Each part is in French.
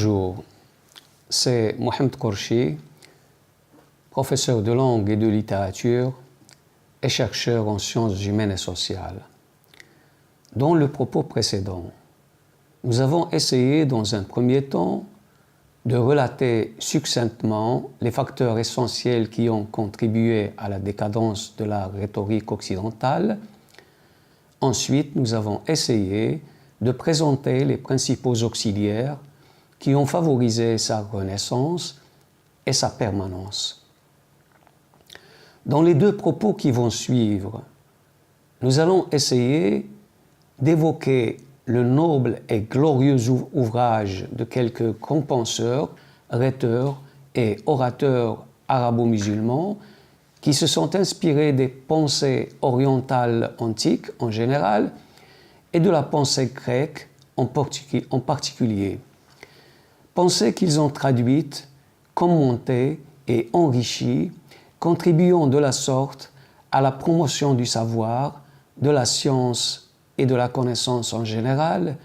Bonjour, c'est Mohamed Kourchi, professeur de langue et de littérature et chercheur en sciences humaines et sociales. Dans le propos précédent, nous avons essayé dans un premier temps de relater succinctement les facteurs essentiels qui ont contribué à la décadence de la rhétorique occidentale. Ensuite, nous avons essayé de présenter les principaux auxiliaires qui ont favorisé sa renaissance et sa permanence. Dans les deux propos qui vont suivre, nous allons essayer d'évoquer le noble et glorieux ouvrage de quelques grands penseurs, rhéteurs et orateurs arabo-musulmans qui se sont inspirés des pensées orientales antiques en général et de la pensée grecque en particulier. Pensées qu'ils ont traduites, commentées et enrichies, contribuant de la sorte à la promotion du savoir, de la science et de la connaissance en général,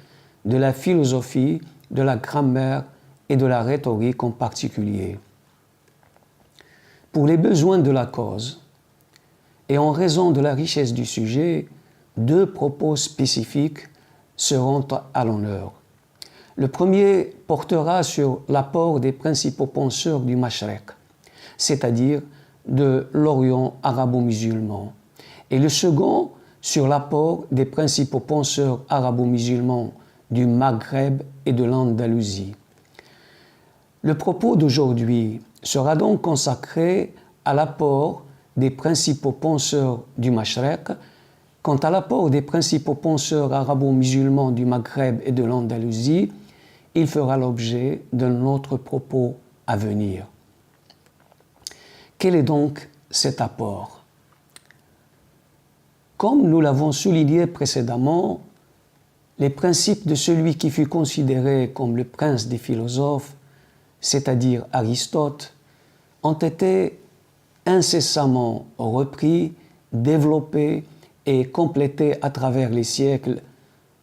de la philosophie, de la grammaire et de la rhétorique en particulier. Pour les besoins de la cause, et en raison de la richesse du sujet, deux propos spécifiques seront à l'honneur. Le premier portera sur l'apport des principaux penseurs du Mashrek, c'est-à-dire de l'Orient arabo-musulman, et le second sur l'apport des principaux penseurs arabo-musulmans du Maghreb et de l'Andalousie. Le propos d'aujourd'hui sera donc consacré à l'apport des principaux penseurs du Mashrek. Quant à l'apport des principaux penseurs arabo-musulmans du Maghreb et de l'Andalousie, il fera l'objet d'un autre propos à venir. Quel est donc cet apport? Comme nous l'avons souligné précédemment, les principes de celui qui fut considéré comme le prince des philosophes, c'est-à-dire Aristote, ont été incessamment repris, développés et complétés à travers les siècles,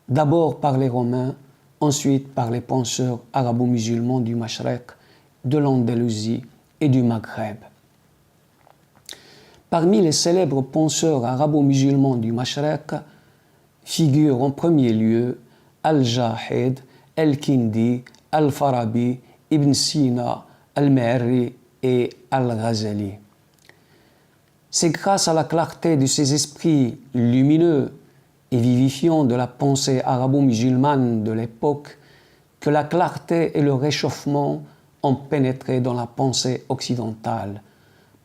d'abord par les Romains, ensuite par les penseurs arabo-musulmans du Mashrek, de l'Andalousie et du Maghreb. Parmi les célèbres penseurs arabo-musulmans du Mashrek figurent en premier lieu Al-Jahid, Al-Kindi, Al-Farabi, Ibn Sina, Al-Me'arri et Al-Ghazali. C'est grâce à la clarté de ces esprits lumineux et vivifiants de la pensée arabo-musulmane de l'époque que la clarté et le réchauffement ont pénétré dans la pensée occidentale,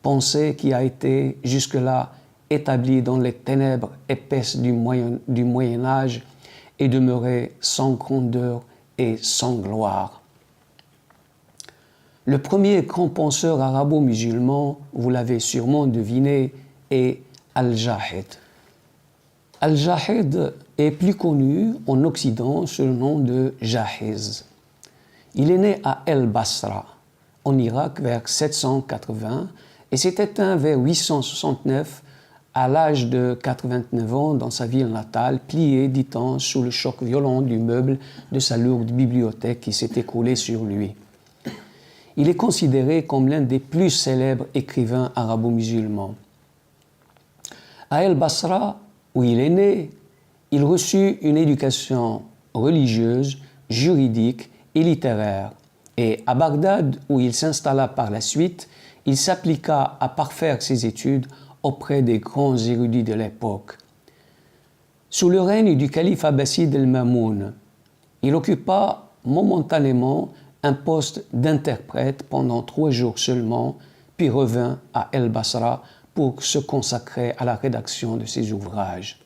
pensée qui a été jusque-là établie dans les ténèbres épaisses du Moyen Âge et demeurée sans grandeur et sans gloire. Le premier grand penseur arabo-musulman, vous l'avez sûrement deviné, est Al-Jahid. Al-Jahid est plus connu en Occident sous le nom de Jahiz. Il est né à El-Basra, en Irak, vers 780 et s'est éteint vers 869 à l'âge de 89 ans dans sa ville natale, plié, dit-on, sous le choc violent du meuble de sa lourde bibliothèque qui s'est écroulée sur lui. Il est considéré comme l'un des plus célèbres écrivains arabo-musulmans. À El-Basra, où il est né, il reçut une éducation religieuse, juridique et littéraire. Et à Bagdad, où il s'installa par la suite, il s'appliqua à parfaire ses études auprès des grands érudits de l'époque. Sous le règne du calife abbasside el-Mamoun, il occupa momentanément un poste d'interprète pendant 3 jours seulement, puis revint à El-Basra pour se consacrer à la rédaction de ses ouvrages.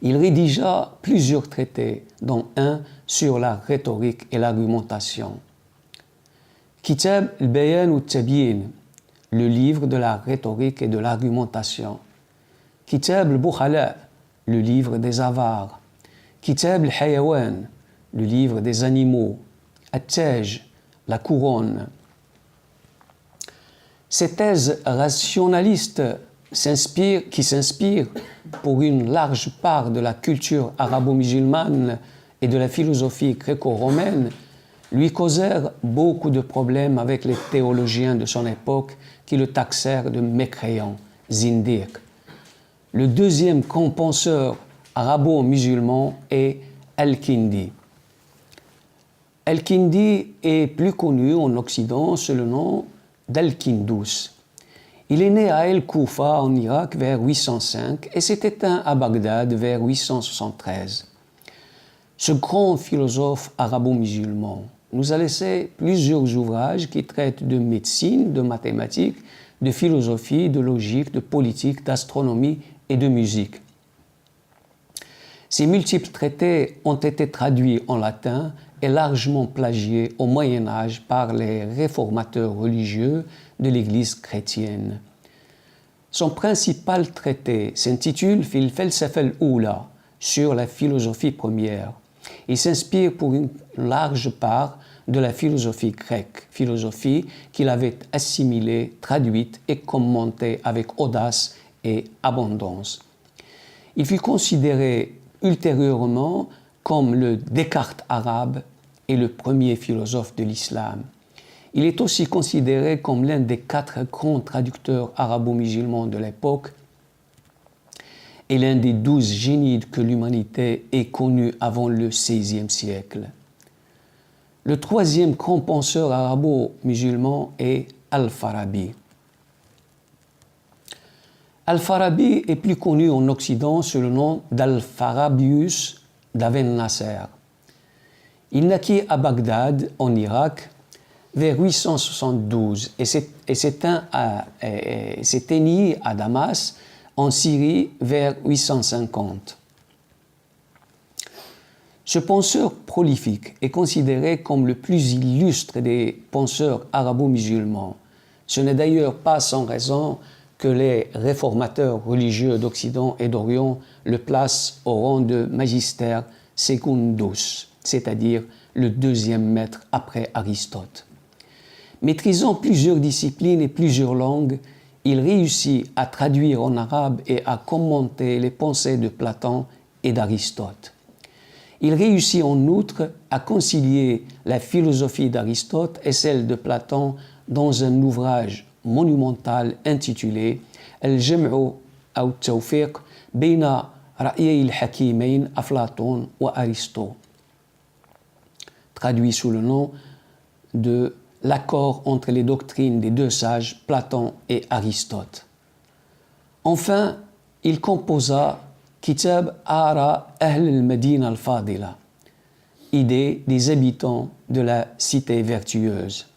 Il rédigea plusieurs traités, dont un sur la rhétorique et l'argumentation. Kitab al-Bayan ou Tabyin, le livre de la rhétorique et de l'argumentation. Kitab al-Bukhala, le livre des avares. Kitab al-Hayawan, le livre des animaux. At-Taj, la couronne. Ces thèses rationalistes qui s'inspirent pour une large part de la culture arabo-musulmane et de la philosophie gréco-romaine lui causèrent beaucoup de problèmes avec les théologiens de son époque qui le taxèrent de mécréant, zindiq. Le deuxième grand penseur arabo-musulman est Al-Kindi. Al-Kindi est plus connu en Occident sous le nom d'Al-Kindous. Il est né à El-Koufa en Irak vers 805 et s'est éteint à Bagdad vers 873. Ce grand philosophe arabo-musulman nous a laissé plusieurs ouvrages qui traitent de médecine, de mathématiques, de philosophie, de logique, de politique, d'astronomie et de musique. Ces multiples traités ont été traduits en latin et largement plagiés au Moyen Âge par les réformateurs religieux de l'Église chrétienne. Son principal traité s'intitule Fil Falsafa al-Oula, sur la philosophie première. Il s'inspire pour une large part de la philosophie grecque, philosophie qu'il avait assimilée, traduite et commentée avec audace et abondance. Il fut considéré ultérieurement comme le Descartes arabe et le premier philosophe de l'islam. Il est aussi considéré comme l'un des 4 grands traducteurs arabo-musulmans de l'époque et l'un des 12 génies que l'humanité ait connus avant le XVIe siècle. Le troisième grand penseur arabo-musulman est Al-Farabi. Al-Farabi est plus connu en Occident sous le nom d'Al-Farabius d'Aven Nasser. Il naquit à Bagdad, en Irak, vers 872 et s'éteignit à Damas, en Syrie, vers 850. Ce penseur prolifique est considéré comme le plus illustre des penseurs arabo-musulmans. Ce n'est d'ailleurs pas sans raison que les réformateurs religieux d'Occident et d'Orient le placent au rang de magister secundus, c'est-à-dire le deuxième maître après Aristote. Maîtrisant plusieurs disciplines et plusieurs langues, il réussit à traduire en arabe et à commenter les pensées de Platon et d'Aristote. Il réussit en outre à concilier la philosophie d'Aristote et celle de Platon dans un ouvrage monumental intitulé Al-Jam'u aw Tawfiq bayna ra'yay al-hakimayn Aflaton wa Aristo, traduit sous le nom de l'accord entre les doctrines des 2 sages, Platon et Aristote. Enfin, il composa Kitab Ara Ahl al-Madina al-Fadila, idée des habitants de la cité vertueuse,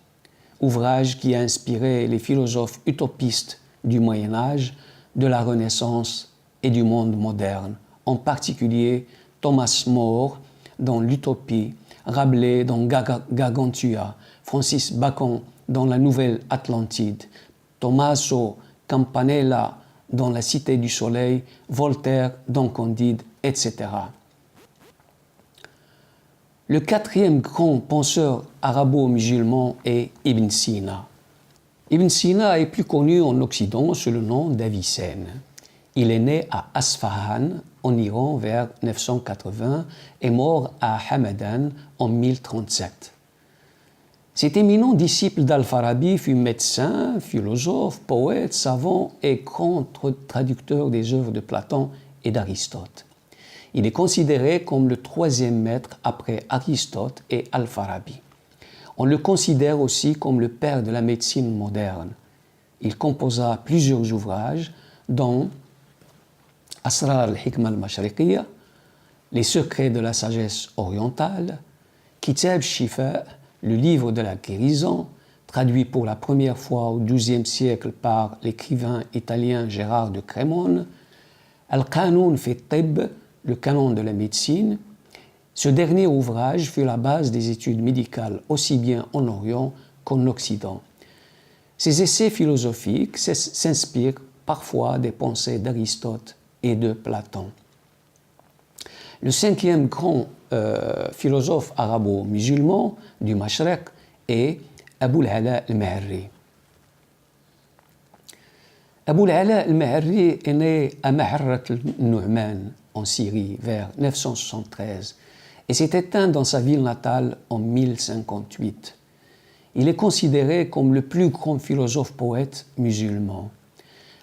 ouvrage qui a inspiré les philosophes utopistes du Moyen Âge, de la Renaissance et du monde moderne, en particulier Thomas More dans l'Utopie, Rabelais dans Gargantua, Francis Bacon dans la Nouvelle Atlantide, Tommaso Campanella dans La Cité du Soleil, Voltaire dans Candide, etc. Le 4e grand penseur arabo-musulman est Ibn Sina. Ibn Sina est plus connu en Occident sous le nom d'Avicenne. Il est né à Asfahan, en Iran, vers 980 et mort à Hamadan en 1037. Cet éminent disciple d'Al-Farabi fut médecin, philosophe, poète, savant et grand traducteur des œuvres de Platon et d'Aristote. Il est considéré comme le 3e maître après Aristote et Al-Farabi. On le considère aussi comme le père de la médecine moderne. Il composa plusieurs ouvrages, dont Asrar al-Hikma al-Mashriqiyya, Les secrets de la sagesse orientale, Kitab Shifa, le livre de la guérison, traduit pour la première fois au XIIe siècle par l'écrivain italien Gérard de Crémone, Al-Qanoun fi Tibb, le canon de la médecine. Ce dernier ouvrage fut la base des études médicales aussi bien en Orient qu'en Occident. Ces essais philosophiques s'inspirent parfois des pensées d'Aristote et de Platon. Le 5e grand philosophe arabo-musulman du Mashriq est Abul Ala al-Maharri. Abul Ala al-Maharri est né à Maharrat al-Nu'man en Syrie vers 973 et s'est éteint dans sa ville natale en 1058. Il est considéré comme le plus grand philosophe-poète musulman.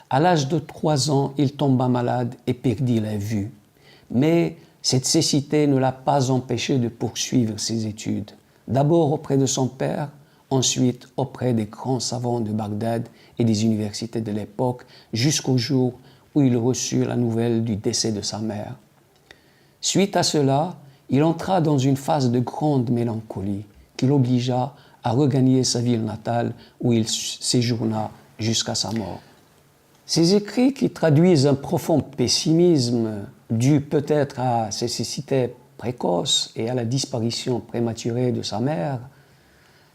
À l'âge de 3 ans, il tomba malade et perdit la vue. Mais cette cécité ne l'a pas empêché de poursuivre ses études. D'abord auprès de son père, ensuite auprès des grands savants de Bagdad et des universités de l'époque, jusqu'au jour où il reçut la nouvelle du décès de sa mère. Suite à cela, il entra dans une phase de grande mélancolie qui l'obligea à regagner sa ville natale où il séjourna jusqu'à sa mort. Ces écrits, qui traduisent un profond pessimisme dû peut-être à ses cécité précoce et à la disparition prématurée de sa mère,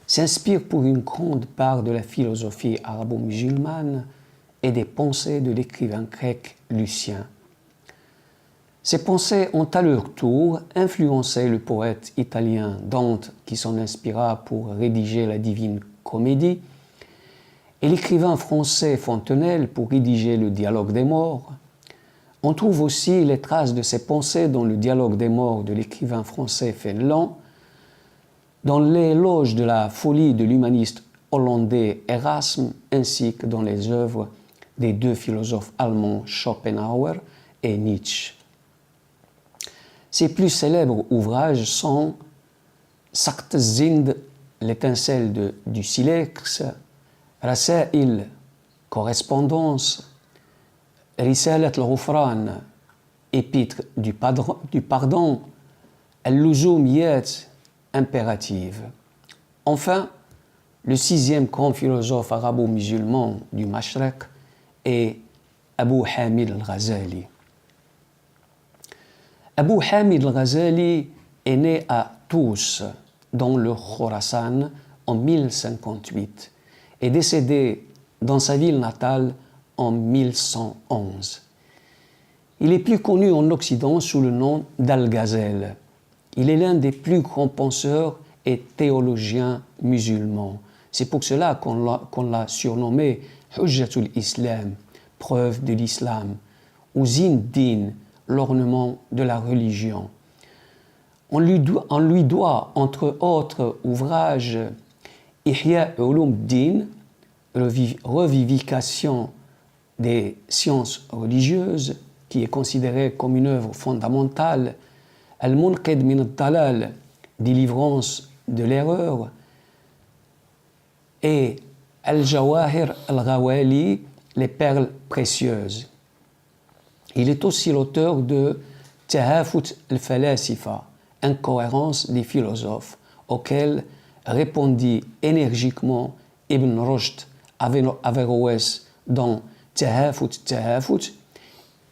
s'inspirent pour une grande part de la philosophie arabo-musulmane et des pensées de l'écrivain grec Lucien. Ces pensées ont à leur tour influencé le poète italien Dante, qui s'en inspira pour rédiger la Divine Comédie, et l'écrivain français Fontenelle pour rédiger le Dialogue des morts. On trouve aussi les traces de ces pensées dans le Dialogue des morts de l'écrivain français Fénelon, dans l'éloge de la folie de l'humaniste hollandais Erasme, ainsi que dans les œuvres des 2 philosophes allemands Schopenhauer et Nietzsche. Ses plus célèbres ouvrages sont Sakte Zind, l'étincelle du silex, Rasail, correspondance, Risalat al-Ghufran, épître du pardon, Al-Luzumiyat, impérative. Enfin, le 6e grand philosophe arabo-musulman du Mashrek est Abu Hamid al-Ghazali. Abu Hamid al-Ghazali est né à Tous, dans le Khorasan, en 1058 et décédé dans sa ville natale en 1111. Il est plus connu en Occident sous le nom d'Al-Ghazal. Il est l'un des plus grands penseurs et théologiens musulmans. C'est pour cela qu'on l'a surnommé Hujjatul Islam, preuve de l'islam, ou Zin-Din, l'ornement de la religion. On lui doit, entre autres ouvrages, Ihya Ulum-Din, revivification des sciences religieuses, qui est considérée comme une œuvre fondamentale, Al-Munqidh min al-Dalal, délivrance de l'erreur, et Al-Jawahir al-Ghawali, les perles précieuses. Il est aussi l'auteur de Tahafut al-Falasifa, incohérence des philosophes, auquel répondit énergiquement Ibn Rushd Averroès dans Tahafut,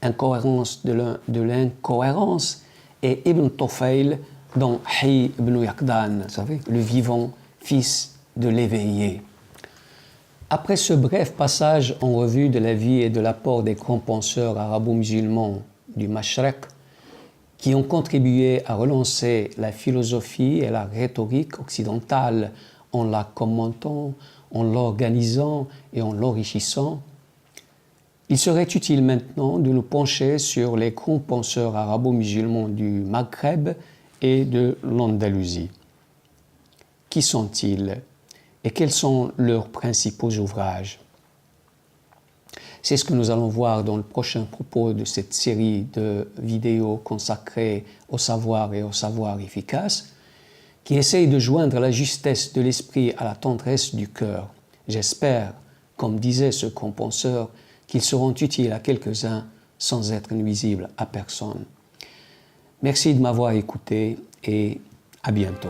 incohérence de l'incohérence, et Ibn Tufayl dans Hayy ibn Yaqdan, le vivant fils de l'éveillé. Après ce bref passage en revue de la vie et de l'apport des grands penseurs arabo-musulmans du Mashrek, qui ont contribué à relancer la philosophie et la rhétorique occidentale en la commentant, en l'organisant et en l'enrichissant, il serait utile maintenant de nous pencher sur les grands penseurs arabo-musulmans du Maghreb et de l'Andalousie. Qui sont-ils et quels sont leurs principaux ouvrages? C'est ce que nous allons voir dans le prochain propos de cette série de vidéos consacrées au savoir et au savoir efficace, qui essaye de joindre la justesse de l'esprit à la tendresse du cœur. J'espère, comme disait ce grand penseur, qu'ils seront utiles à quelques-uns sans être nuisibles à personne. Merci de m'avoir écouté et à bientôt.